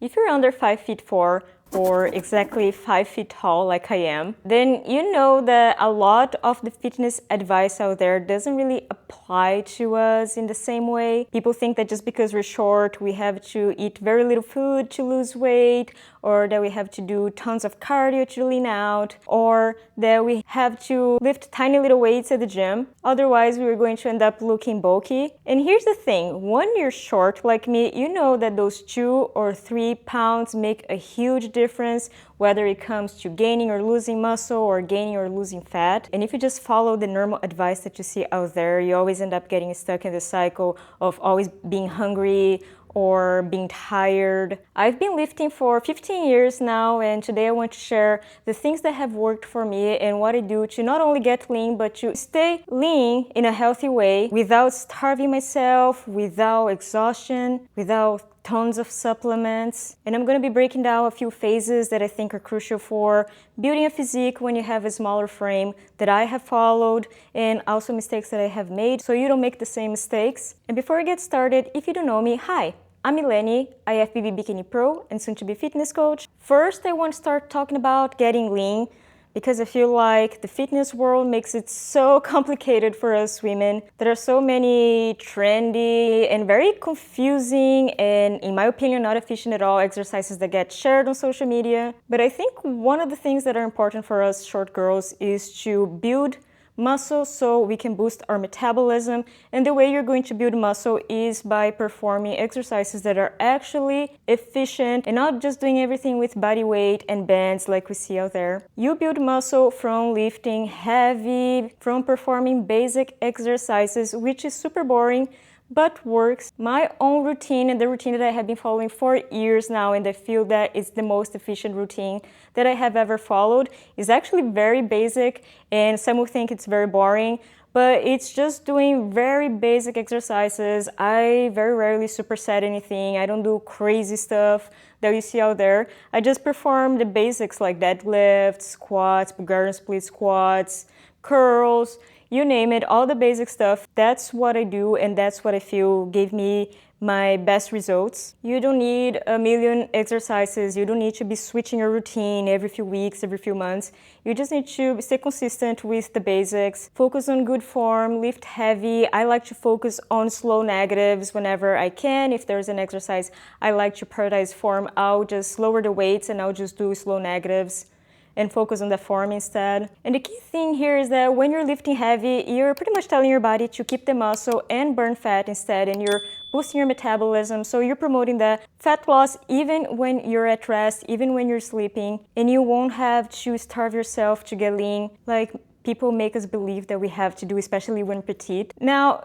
If you're under 5'4" or exactly 5 feet tall like I am, then you know that a lot of the fitness advice out there doesn't really apply to us in the same way. People think that just because we're short, we have to eat very little food to lose weight, or that we have to do tons of cardio to lean out, or that we have to lift tiny little weights at the gym. Otherwise, we are going to end up looking bulky. And here's the thing, when you're short like me, you know that those 2 or 3 pounds make a huge difference, whether it comes to gaining or losing muscle or gaining or losing fat. And if you just follow the normal advice that you see out there, you always end up getting stuck in the cycle of always being hungry or being tired. I've been lifting for 15 years now, and today I want to share the things that have worked for me and what I do to not only get lean, but to stay lean in a healthy way without starving myself, without exhaustion, without tons of supplements. And I'm going to be breaking down a few phases that I think are crucial for building a physique when you have a smaller frame that I have followed, and also mistakes that I have made so you don't make the same mistakes. And before I get started, if you don't know me, hi, I'm Mileni, IFBB Bikini Pro and soon to be fitness coach. First, I want to start talking about getting lean, because I feel like the fitness world makes it so complicated for us women. There are so many trendy and very confusing and, in my opinion, not efficient at all exercises that get shared on social media. But I think one of the things that are important for us short girls is to build muscle so we can boost our metabolism, and the way you're going to build muscle is by performing exercises that are actually efficient and not just doing everything with body weight and bands like we see out there. You build muscle from lifting heavy, from performing basic exercises, which is super boring but works. My own routine and the routine that I have been following for years now, and I feel that it's the most efficient routine that I have ever followed, is actually very basic, and some will think it's very boring, but it's just doing very basic exercises. I very rarely superset anything. I don't do crazy stuff that you see out there. I just perform the basics like deadlifts, squats, Bulgarian split squats, curls, you name it, all the basic stuff. That's what I do, and that's what I feel gave me my best results. You don't need a million exercises. You don't need to be switching your routine every few weeks, every few months. You just need to stay consistent with the basics. Focus on good form, lift heavy. I like to focus on slow negatives whenever I can. If there's an exercise I like to prioritize form, I'll just lower the weights and I'll just do slow negatives and focus on the form instead. And the key thing here is that when you're lifting heavy, you're pretty much telling your body to keep the muscle and burn fat instead, and you're boosting your metabolism. So you're promoting the fat loss even when you're at rest, even when you're sleeping, and you won't have to starve yourself to get lean like people make us believe that we have to do, especially when petite. Now,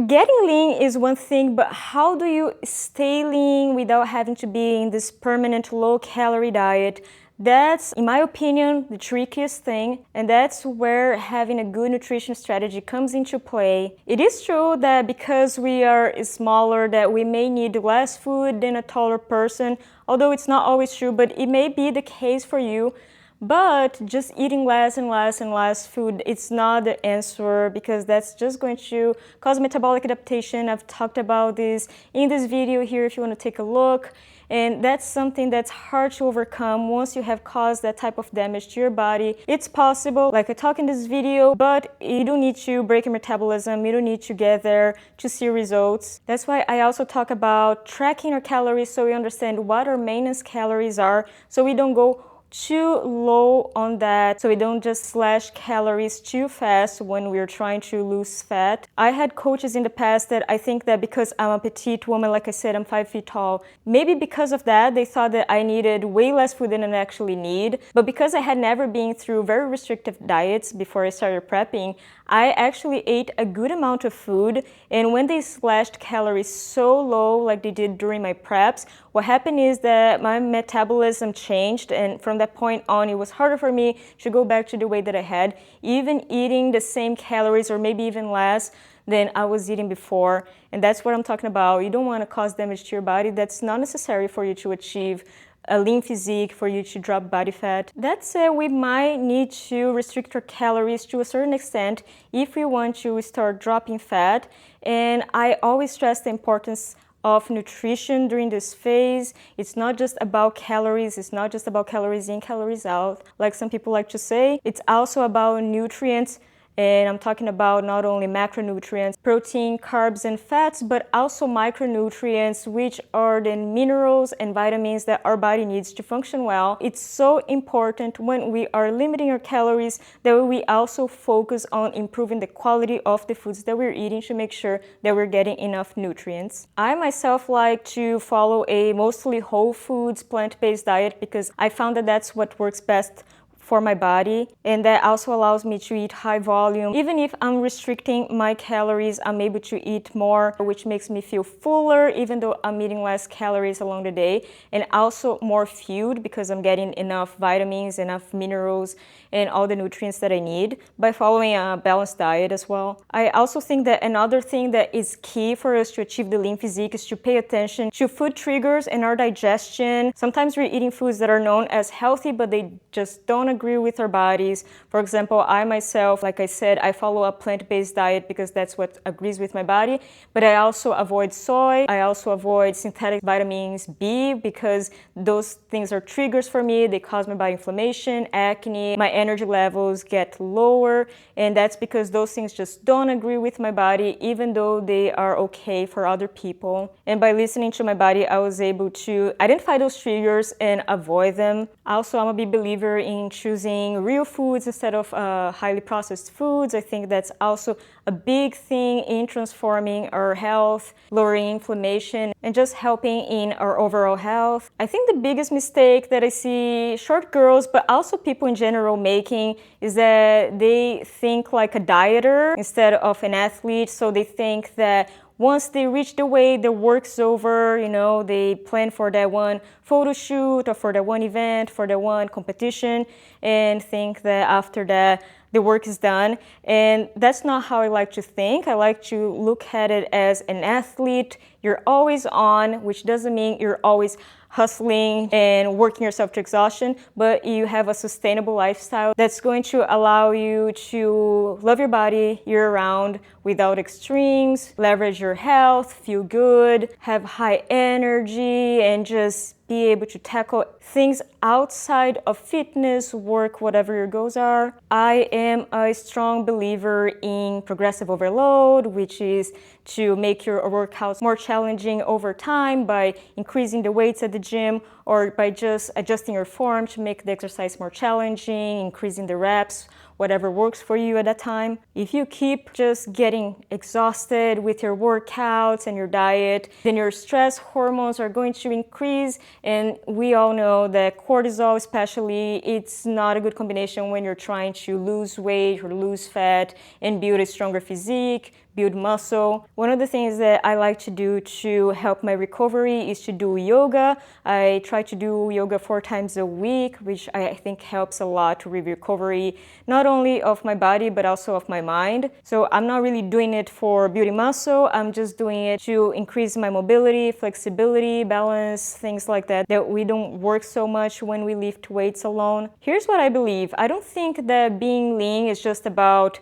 getting lean is one thing, but how do you stay lean without having to be in this permanent low-calorie diet? That's, in my opinion, the trickiest thing, and that's where having a good nutrition strategy comes into play. It is true that because we are smaller, that we may need less food than a taller person, although it's not always true, but it may be the case for you. But just eating less and less and less food, it's not the answer, because that's just going to cause metabolic adaptation. I've talked about this in this video here if you want to take a look. And that's something that's hard to overcome once you have caused that type of damage to your body. It's possible, like I talk in this video, but you don't need to break your metabolism. You don't need to get there to see results. That's why I also talk about tracking our calories so we understand what our maintenance calories are, so we don't go too low on that, so we don't just slash calories too fast when we're trying to lose fat. I had coaches in the past that I think that because I'm a petite woman, like I said, I'm 5 feet tall, maybe because of that they thought that I needed way less food than I actually need. But because I had never been through very restrictive diets before I started prepping, I actually ate a good amount of food, and when they slashed calories so low like they did during my preps, what happened is that my metabolism changed, and from that point on it was harder for me to go back to the weight that I had, even eating the same calories or maybe even less than I was eating before. And that's what I'm talking about. You don't want to cause damage to your body. That's not necessary for you to achieve a lean physique, for you to drop body fat. That said, we might need to restrict our calories to a certain extent if we want to start dropping fat. And I always stress the importance of nutrition during this phase. It's not just about calories. It's not just about calories in, calories out, like some people like to say. It's also about nutrients. And I'm talking about not only macronutrients, protein, carbs, and fats, but also micronutrients, which are the minerals and vitamins that our body needs to function well. It's so important when we are limiting our calories that we also focus on improving the quality of the foods that we're eating to make sure that we're getting enough nutrients. I myself like to follow a mostly whole foods, plant-based diet because I found that that's what works best for my body, and that also allows me to eat high volume. Even if I'm restricting my calories, I'm able to eat more, which makes me feel fuller even though I'm eating less calories along the day, and also more fueled because I'm getting enough vitamins, enough minerals, and all the nutrients that I need by following a balanced diet as well. I also think that another thing that is key for us to achieve the lean physique is to pay attention to food triggers and our digestion. Sometimes we're eating foods that are known as healthy, but they just don't agree with our bodies. For example, I myself, like I said, I follow a plant-based diet because that's what agrees with my body, but I also avoid soy. I also avoid synthetic vitamins B because those things are triggers for me. They cause my body inflammation, acne, my energy levels get lower, and that's because those things just don't agree with my body, even though they are okay for other people. And by listening to my body, I was able to identify those triggers and avoid them. Also, I'm a big believer in choosing real foods instead of highly processed foods. I think that's also a big thing in transforming our health, lowering inflammation, and just helping in our overall health. I think the biggest mistake that I see short girls, but also people in general making, is that they think like a dieter instead of an athlete. So they think that once they reach the weight, the work's over, they plan for that one photo shoot or for that one event, for that one competition, and think that after that, the work is done. And that's not how I like to think. I like to look at it as an athlete. You're always on, which doesn't mean you're always hustling and working yourself to exhaustion, but you have a sustainable lifestyle that's going to allow you to love your body year-round without extremes, leverage your health, feel good, have high energy, and just be able to tackle things outside of fitness, work, whatever your goals are. I am a strong believer in progressive overload, which is to make your workouts more challenging over time by increasing the weights at the gym or by just adjusting your form to make the exercise more challenging, increasing the reps, whatever works for you at that time. If you keep just getting exhausted with your workouts and your diet, then your stress hormones are going to increase. And we all know that cortisol especially, it's not a good combination when you're trying to lose weight or lose fat and build a stronger physique, build muscle. One of the things that I like to do to help my recovery is to do yoga. I try to do yoga 4 times a week, which I think helps a lot with recovery, not only of my body, but also of my mind. So I'm not really doing it for building muscle. I'm just doing it to increase my mobility, flexibility, balance, things like that we don't work so much when we lift weights alone. Here's what I believe. I don't think that being lean is just about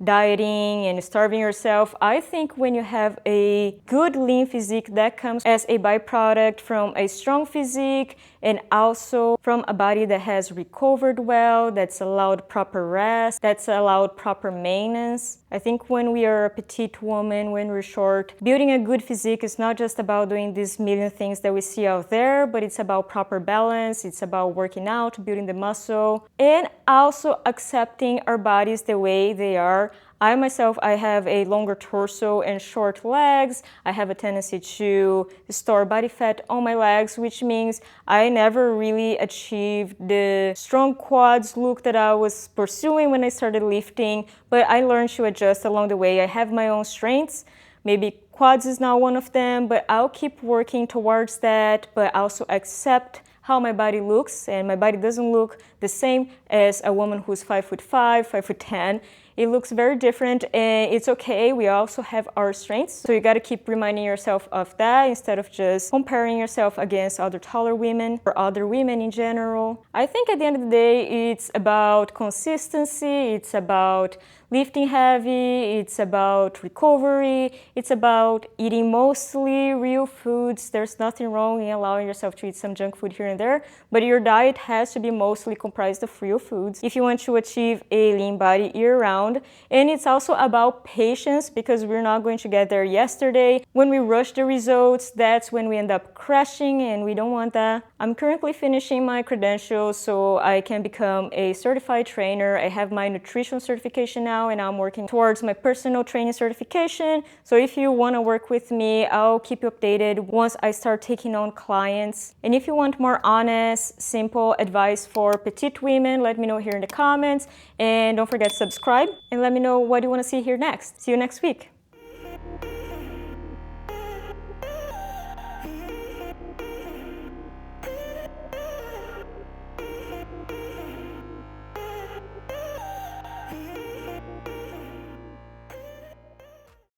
dieting and starving yourself. I think when you have a good lean physique, that comes as a byproduct from a strong physique and also from a body that has recovered well, that's allowed proper rest, that's allowed proper maintenance. I think when we are a petite woman, when we're short, building a good physique is not just about doing these million things that we see out there, but it's about proper balance, it's about working out, building the muscle, and also accepting our bodies the way they are. I myself, I have a longer torso and short legs. I have a tendency to store body fat on my legs, which means I never really achieved the strong quads look that I was pursuing when I started lifting, but I learned to adjust along the way. I have my own strengths. Maybe quads is not one of them, but I'll keep working towards that, but also accept how my body looks, and my body doesn't look the same as a woman who's 5'5", 5'10". It looks very different, and it's okay. We also have our strengths. So you got to keep reminding yourself of that instead of just comparing yourself against other taller women or other women in general. I think at the end of the day, it's about consistency, it's about lifting heavy, it's about recovery, it's about eating mostly real foods. There's nothing wrong in allowing yourself to eat some junk food here and there, but your diet has to be mostly comprised of real foods if you want to achieve a lean body year-round. And it's also about patience, because we're not going to get there yesterday. When we rush the results, that's when we end up crashing, and we don't want that. I'm currently finishing my credentials so I can become a certified trainer. I have my nutrition certification now, and I'm working towards my personal training certification. So if you want to work with me, I'll keep you updated once I start taking on clients. And if you want more honest, simple advice for petite women, let me know here in the comments. And don't forget to subscribe and let me know what you want to see here next. See you next week.